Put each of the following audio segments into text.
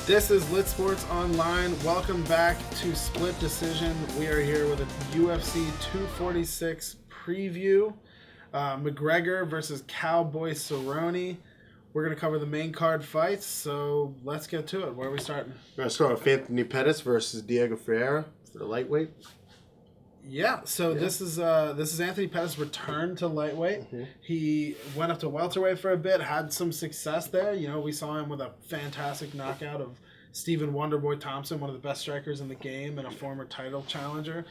This is Lit Sports Online. Welcome back to Split Decision. We are here with a UFC 246 preview. McGregor versus Cowboy Cerrone. We're going to cover the main card fights, so let's get to it. Where are we starting? We're going to start with Anthony Pettis versus Diego Ferreira for the lightweight. This is Anthony Pettis' return to lightweight. Mm-hmm. He went up to welterweight for a bit, had some success there. You know, we saw him with a fantastic knockout of Stephen Wonderboy Thompson, one of the best strikers in the game and a former title challenger.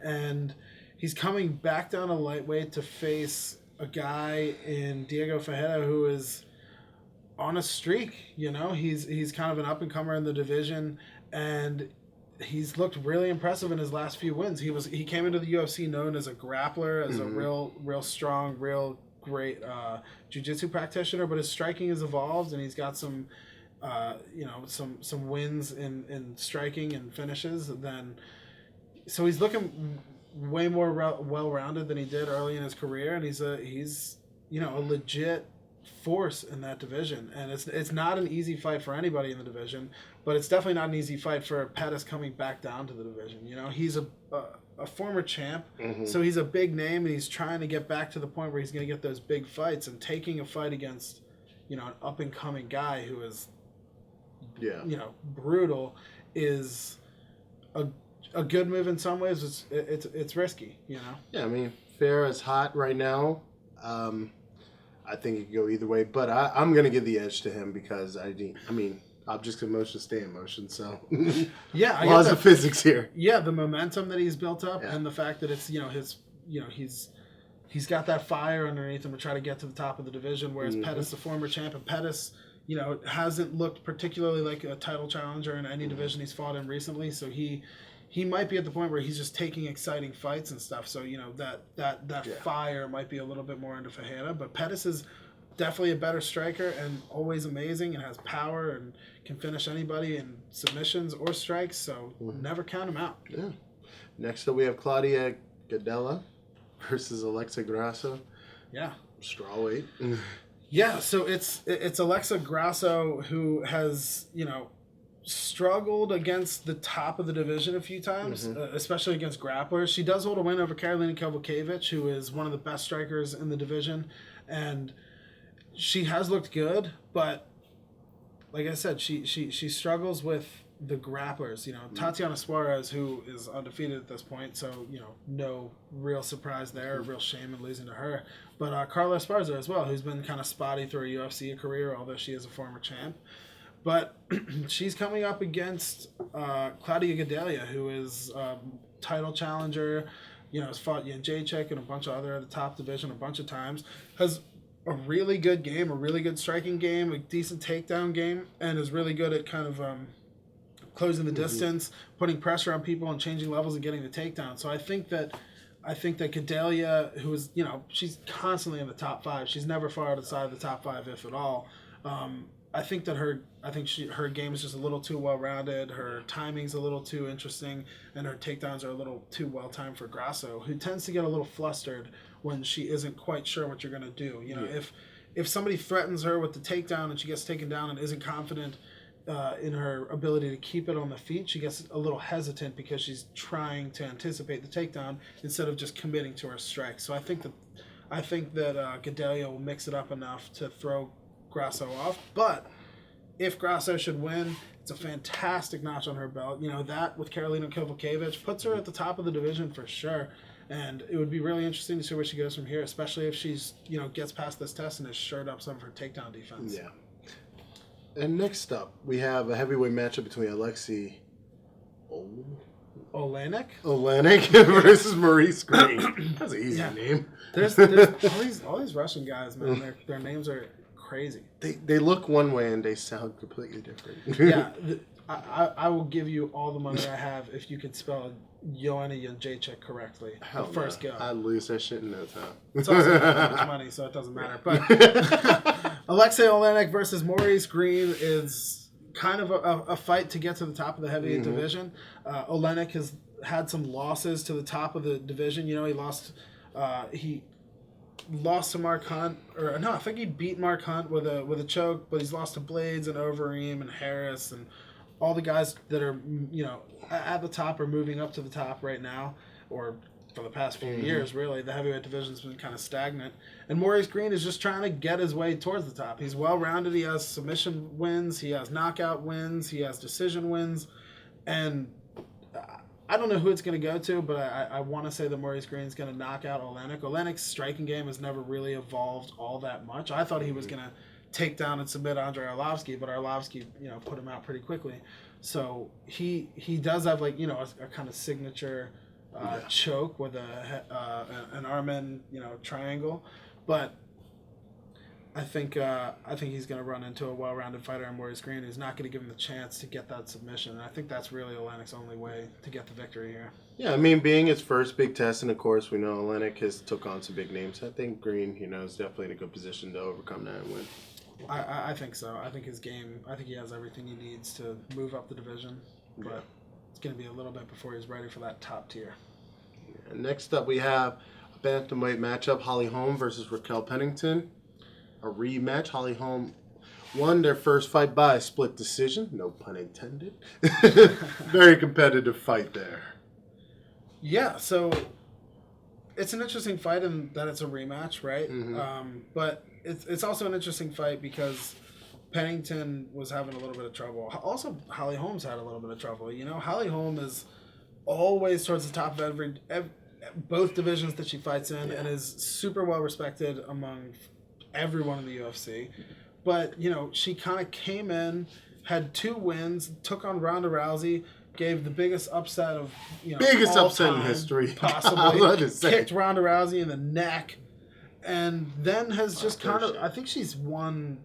And he's coming back down to lightweight to face a guy in Diego Ferreira who is on a streak. You know, he's kind of an up-and-comer in the division, and he's looked really impressive in his last few wins. He came into the UFC known as a grappler, as a real strong, real great jiu-jitsu practitioner, but his striking has evolved, and he's got some wins in striking and finishes. So he's looking way more well-rounded than he did early in his career, and he's a legit force in that division. And it's not an easy fight for anybody in the division, but it's definitely not an easy fight for Pettis coming back down to the division. You know, he's a former champ, so he's a big name, and he's trying to get back to the point where he's going to get those big fights. And taking a fight against, an up-and-coming guy who is, brutal is a good move in some ways. It's risky, you know. Yeah, I mean, Ferreira's hot right now. I think it could go either way, but I'm going to give the edge to him because objects in motion stay in motion, so yeah, laws of physics here. Yeah, the momentum that he's built up, and the fact that it's he's got that fire underneath him to try to get to the top of the division, whereas Pettis, the former champ, and Pettis, hasn't looked particularly like a title challenger in any division he's fought in recently, so he might be at the point where he's just taking exciting fights and stuff. So, that fire might be a little bit more into Ferreira. But Pettis is definitely a better striker and always amazing and has power and can finish anybody in submissions or strikes. So never count him out. Yeah. Next up, we have Claudia Gadelha versus Alexa Grasso. Yeah. Strawweight. Yeah, so it's Alexa Grasso who has, struggled against the top of the division a few times, especially against grapplers. She does hold a win over Karolina Kowalkiewicz, who is one of the best strikers in the division, and she has looked good, but like I said, she struggles with the grapplers. Tatiana Suarez, who is undefeated at this point, so no real surprise there, real shame in losing to her. But Carla Esparza as well, who's been kind of spotty through her UFC career, although she is a former champ. But she's coming up against Claudia Gadelha, who is a title challenger, has fought Jędrzejczyk and a bunch of other at the top division a bunch of times, has a really good game, a really good striking game, a decent takedown game, and is really good at kind of closing the distance, putting pressure on people and changing levels and getting the takedown. So I think that Gadelha, who is, she's constantly in the top five. She's never far outside the top five, if at all. I think her game is just a little too well-rounded. Her timing's a little too interesting, and her takedowns are a little too well-timed for Grasso, who tends to get a little flustered when she isn't quite sure what you're going to do. If somebody threatens her with the takedown and she gets taken down and isn't confident in her ability to keep it on the feet, she gets a little hesitant because she's trying to anticipate the takedown instead of just committing to her strike. So I think that Gadelha will mix it up enough to throw Grasso off, but if Grasso should win, it's a fantastic notch on her belt. That with Karolina Kowalkiewicz puts her at the top of the division for sure, and it would be really interesting to see where she goes from here, especially if she's gets past this test and has shored up some of her takedown defense. Yeah. And next up, we have a heavyweight matchup between Alexey Oleinik versus Maurice Greene. That's an easy name. There's all these Russian guys, man. Their names are crazy. They look one way and they sound completely different. Yeah, I will give you all the money I have if you could spell Jędrzejczyk correctly. Hell the first go. I'd lose that shit in no time. It's also not much money, so it doesn't matter. But Alexey Oleinik versus Maurice Greene is kind of a fight to get to the top of the heavyweight division. Olynyk has had some losses to the top of the division. He lost. He lost to Mark Hunt, or no, I think he beat Mark Hunt with a choke, but he's lost to Blades and Overeem and Harris and all the guys that are, at the top or moving up to the top right now, or for the past few years, really, the heavyweight division's been kind of stagnant. And Maurice Greene is just trying to get his way towards the top. He's well-rounded. He has submission wins. He has knockout wins. He has decision wins. And I don't know who it's going to go to, but I want to say that Maurice Greene's going to knock out Olynyk. Olynyk's striking game has never really evolved all that much. I thought he was going to take down and submit Andrei Arlovski, but Arlovski, put him out pretty quickly. So he does have a kind of signature choke with an arm-in triangle, but I think he's going to run into a well-rounded fighter in Maurice Greene who's not going to give him the chance to get that submission. And I think that's really Olynyk's only way to get the victory here. Yeah, I mean, being his first big test, and of course we know Olynyk has took on some big names. I think Greene, is definitely in a good position to overcome that and win. I think so. I think his game. I think he has everything he needs to move up the division, but it's going to be a little bit before he's ready for that top tier. Yeah, next up, we have a bantamweight matchup: Holly Holm versus Raquel Pennington. A rematch. Holly Holm won their first fight by a split decision. No pun intended. Very competitive fight there. Yeah, so it's an interesting fight in that it's a rematch, right? But it's also an interesting fight because Pennington was having a little bit of trouble. Also, Holly Holm's had a little bit of trouble. Holly Holm is always towards the top of both divisions that she fights in, and is super well respected among everyone in the UFC. But, she kind of came in, had 2 wins, took on Ronda Rousey, gave the biggest upset of, biggest all upset time, in history. Possibly. Kicked Ronda Rousey in the neck. And then has just kind of, I think she's 2-5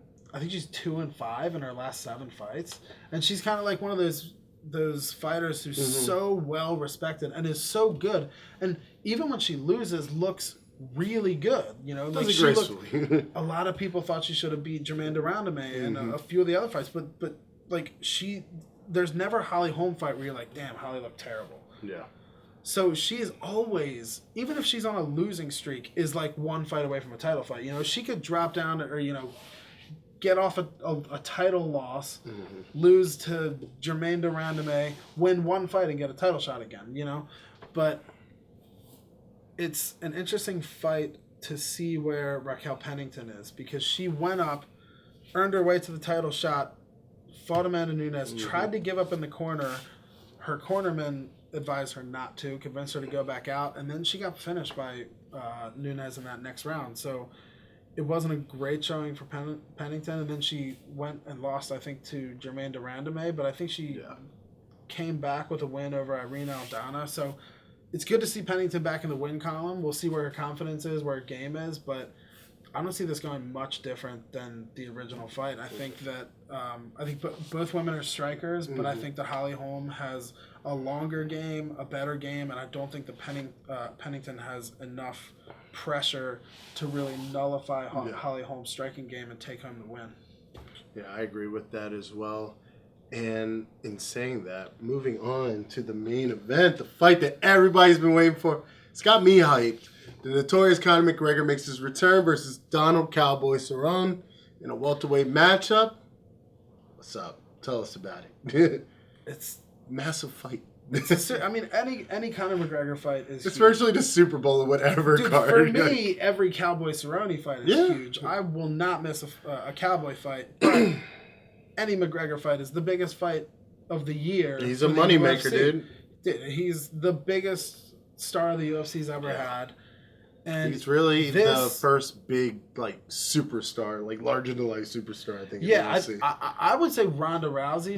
in her last 7 fights. And she's kind of like one of those fighters who's so well respected and is so good. And even when she loses, looks really good. A lot of people thought she should have beat Germaine de Randamie and a few of the other fights. But there's never a Holly Holm fight where you're like, damn, Holly looked terrible. Yeah. So she is always, even if she's on a losing streak, is like one fight away from a title fight. She could drop down or, get off a title loss, lose to Germaine de Randamie, win one fight and get a title shot again, But it's an interesting fight to see where Raquel Pennington is because she went up, earned her way to the title shot, fought Amanda Nunes, tried to give up in the corner. Her cornerman advised her not to, convinced her to go back out, and then she got finished by Nunes in that next round. So it wasn't a great showing for Pennington, and then she went and lost, I think, to Germaine de Randamie, but I think she came back with a win over Irene Aldana. So it's good to see Pennington back in the win column. We'll see where her confidence is, where her game is, but I don't see this going much different than the original fight. I think that both women are strikers, but I think that Holly Holm has a longer game, a better game, and I don't think that Pennington has enough pressure to really nullify Holly Holm's striking game and take home the win. Yeah, I agree with that as well. And in saying that, moving on to the main event, the fight that everybody's been waiting for, it's got me hyped. The Notorious Conor McGregor makes his return versus Donald Cowboy Cerrone in a welterweight matchup. What's up? Tell us about it. It's massive fight. Any Conor McGregor fight is it's huge. virtually the Super Bowl of whatever card. For me, every Cowboy Cerrone fight is huge. I will not miss a Cowboy fight. But any McGregor fight is the biggest fight of the year. He's a moneymaker, dude. He's the biggest star the UFC's ever had. And he's really the first big, superstar, larger-than-life superstar, I think. Yeah, I would say Ronda Rousey.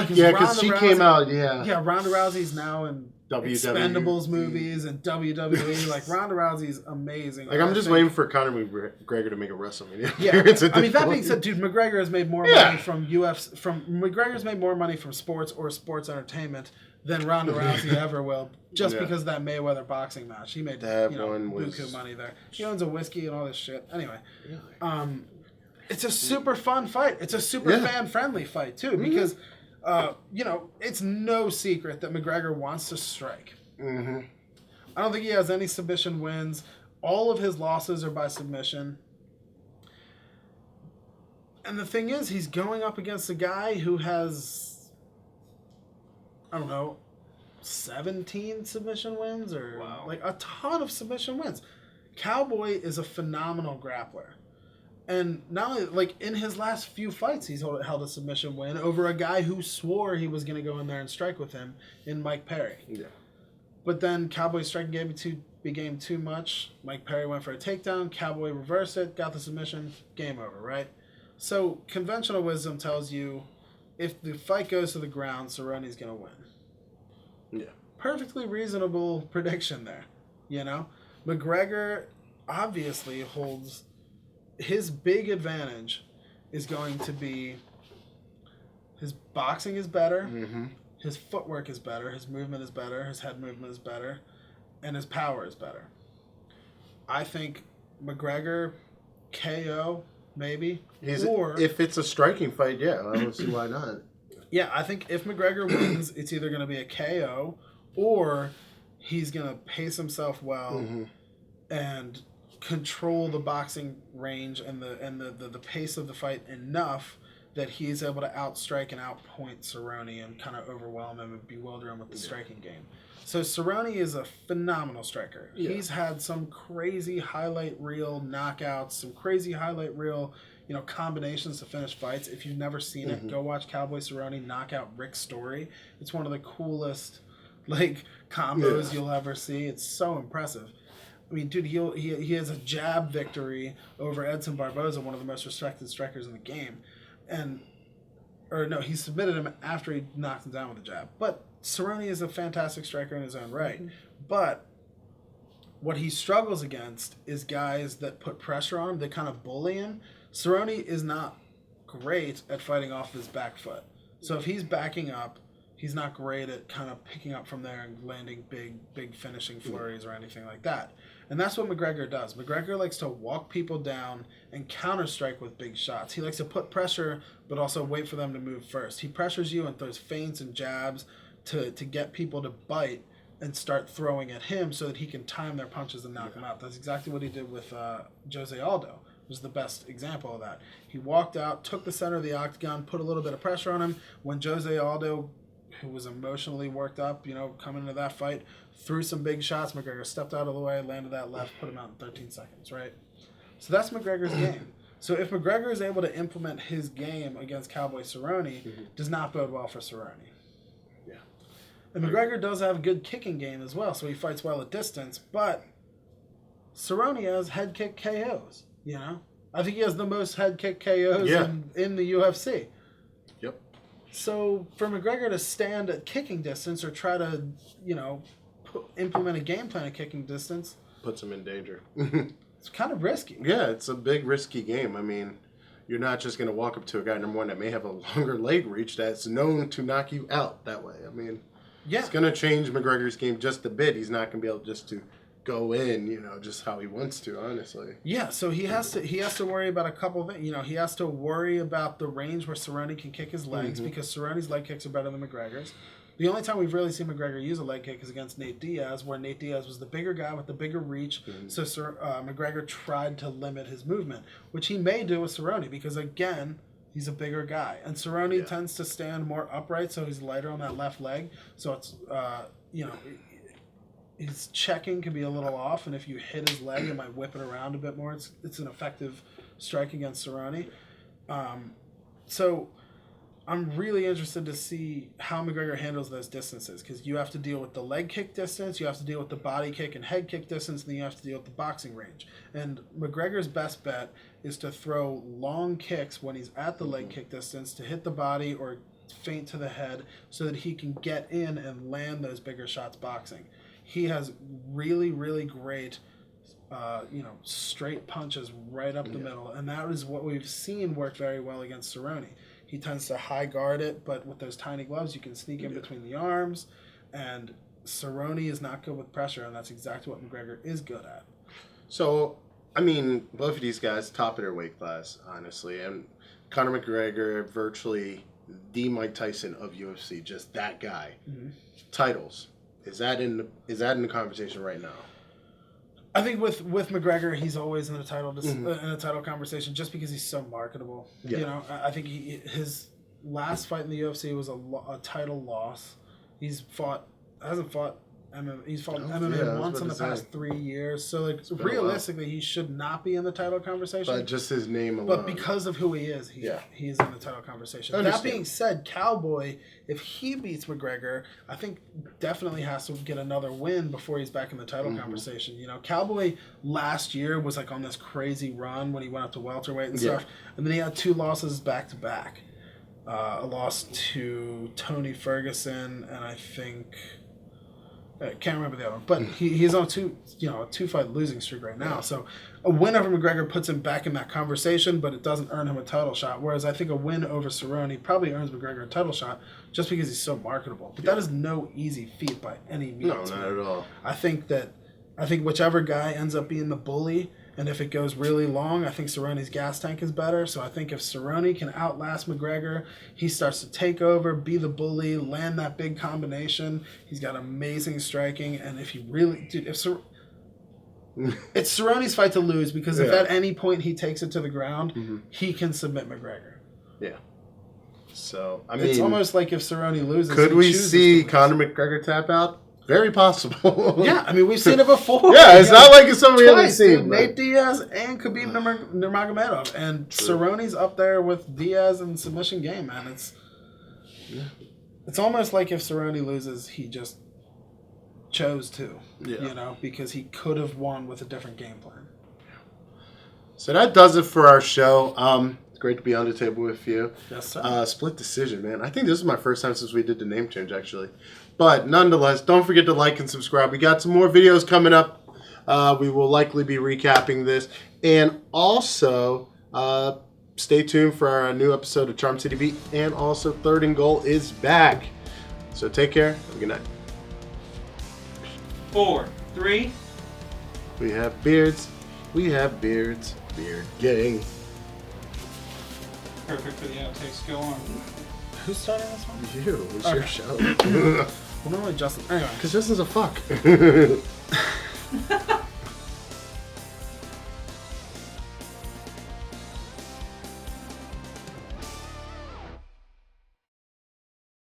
Because she came out, Yeah, Ronda Rousey's now in Expendables movies and WWE. Ronda Rousey's amazing. I'm just waiting for Conor McGregor to make a WrestleMania. Yeah, that being said, dude, McGregor has made more money from UFC. McGregor's made more money from sports or sports entertainment than Ronda Rousey ever will, just because of that Mayweather boxing match. He made buku money there. He owns a whiskey and all this shit. Anyway, it's a super fun fight. It's a super fan-friendly fight, too, because, it's no secret that McGregor wants to strike. I don't think he has any submission wins. All of his losses are by submission. And the thing is, he's going up against a guy who has I don't know, 17 submission wins or like a ton of submission wins. Cowboy is a phenomenal grappler. And now, like, in his last few fights, he's held a submission win over a guy who swore he was going to go in there and strike with him in Mike Perry. Yeah. But then Cowboy's striking game became too much. Mike Perry went for a takedown. Cowboy reversed it, got the submission, game over, right? So conventional wisdom tells you if the fight goes to the ground, Cerrone's going to win. Yeah. Perfectly reasonable prediction there, you know? McGregor obviously holds... His big advantage is going to be his boxing is better, his footwork is better, his movement is better, his head movement is better, and his power is better. I think McGregor KO, maybe. Or if it's a striking fight, yeah, I don't see why not. Yeah, I think if McGregor wins, it's either going to be a KO or he's going to pace himself well and control the boxing range and the pace of the fight enough that he's able to outstrike and outpoint Cerrone and kind of overwhelm him and bewilder him with the striking game. So Cerrone is a phenomenal striker. Yeah. He's had some crazy highlight reel knockouts, some crazy highlight reel, combinations to finish fights. If you've never seen it, go watch Cowboy Cerrone knock out Rick Story. It's one of the coolest combos you'll ever see. It's so impressive. I mean, dude, he has a jab victory over Edson Barboza, one of the most respected strikers in the game. He submitted him after he knocked him down with a jab. But Cerrone is a fantastic striker in his own right. But what he struggles against is guys that put pressure on him, that kind of bully him. Cerrone is not great at fighting off his back foot. So if he's backing up, he's not great at kind of picking up from there and landing big finishing flurries or anything like that. And that's what McGregor does. McGregor likes to walk people down and counter-strike with big shots. He likes to put pressure, but also wait for them to move first. He pressures you and throws feints and jabs to get people to bite and start throwing at him so that he can time their punches and knock them out. That's exactly what he did with Jose Aldo. Was the best example of that. He walked out, took the center of the octagon, put a little bit of pressure on him. When Jose Aldo, who was emotionally worked up, coming into that fight, threw some big shots. McGregor stepped out of the way, landed that left, put him out in 13 seconds, right? So that's McGregor's game. So if McGregor is able to implement his game against Cowboy Cerrone, does not bode well for Cerrone. Yeah. And McGregor does have a good kicking game as well, so he fights well at distance, but Cerrone has head kick KOs, I think he has the most head kick KOs in the UFC. Yep. So for McGregor to stand at kicking distance or try to, implement a game plan at kicking distance, puts him in danger. It's kind of risky. Yeah, it's a big risky game. I mean, you're not just going to walk up to a guy, number one, that may have a longer leg reach that's known to knock you out that way. I mean, it's going to change McGregor's game just a bit. He's not going to be able just to go in, just how he wants to, honestly. Yeah, so he has to worry about a couple of things. He has to worry about the range where Cerrone can kick his legs because Cerrone's leg kicks are better than McGregor's. The only time we've really seen McGregor use a leg kick is against Nate Diaz, where Nate Diaz was the bigger guy with the bigger reach. So McGregor tried to limit his movement, which he may do with Cerrone because, again, he's a bigger guy. And Cerrone tends to stand more upright, so he's lighter on that left leg. So it's, his checking can be a little off, and if you hit his leg, it might whip it around a bit more. It's an effective strike against Cerrone. So I'm really interested to see how McGregor handles those distances because you have to deal with the leg kick distance, you have to deal with the body kick and head kick distance, and then you have to deal with the boxing range. And McGregor's best bet is to throw long kicks when he's at the leg kick distance to hit the body or feint to the head so that he can get in and land those bigger shots boxing. He has really, really great, straight punches right up the middle, and that is what we've seen work very well against Cerrone. He tends to high guard it, but with those tiny gloves, you can sneak in between the arms, and Cerrone is not good with pressure, and that's exactly what McGregor is good at. So, I mean, both of these guys, top of their weight class, honestly, and Conor McGregor, virtually the Mike Tyson of UFC, just that guy. Titles. Is that in the conversation right now? I think with McGregor, he's always in a title in a title conversation just because he's so marketable. Yeah. I think his last fight in the UFC was a title loss, He's hasn't fought MMA. He's fought Yeah, I MMA was once about in the to say. past 3 years. So like been a realistically, he should not be in the title conversation. But just his name alone. But because of who he is, he is in the title conversation. That being said, Cowboy, if he beats McGregor, I think definitely has to get another win before he's back in the title conversation. You know, Cowboy last year was like on this crazy run when he went up to welterweight and stuff, and then he had 2 losses back to back. A loss to Tony Ferguson, and I think I can't remember the other one, but he's on a 2-fight losing streak right now. So a win over McGregor puts him back in that conversation, but it doesn't earn him a title shot. Whereas I think a win over Cerrone probably earns McGregor a title shot just because he's so marketable. But that is no easy feat by any means. No, not at all. I think whichever guy ends up being the bully, and if it goes really long, I think Cerrone's gas tank is better. So I think if Cerrone can outlast McGregor, he starts to take over, be the bully, land that big combination. He's got amazing striking. And if he really... Dude, it's Cerrone's fight to lose because if at any point he takes it to the ground, he can submit McGregor. Yeah. So, it's almost like if Cerrone loses... Could we see Conor McGregor tap out? Very possible. Yeah, I mean, we've seen it before. Yeah, it's not like it's something we haven't seen. Dude, Nate Diaz and Khabib Nurmagomedov. And Cerrone's up there with Diaz in submission game, man. It's almost like if Cerrone loses, he just chose to, you know, because he could have won with a different game plan. So that does it for our show. It's great to be on the table with you. Yes, sir. Split decision, man. I think this is my first time since we did the name change, actually. But nonetheless, don't forget to like and subscribe. We got some more videos coming up. We will likely be recapping this. And also, stay tuned for our new episode of Charm City Beat. And also, Third and Goal is back. So take care. Have a good night. 4, 3. We have beards. We have beards. Beard gang. Perfect for the outtakes. Go on. Who's starting this one? You. It's your show. Well, normally Justin. Anyway. Because Justin's a fuck.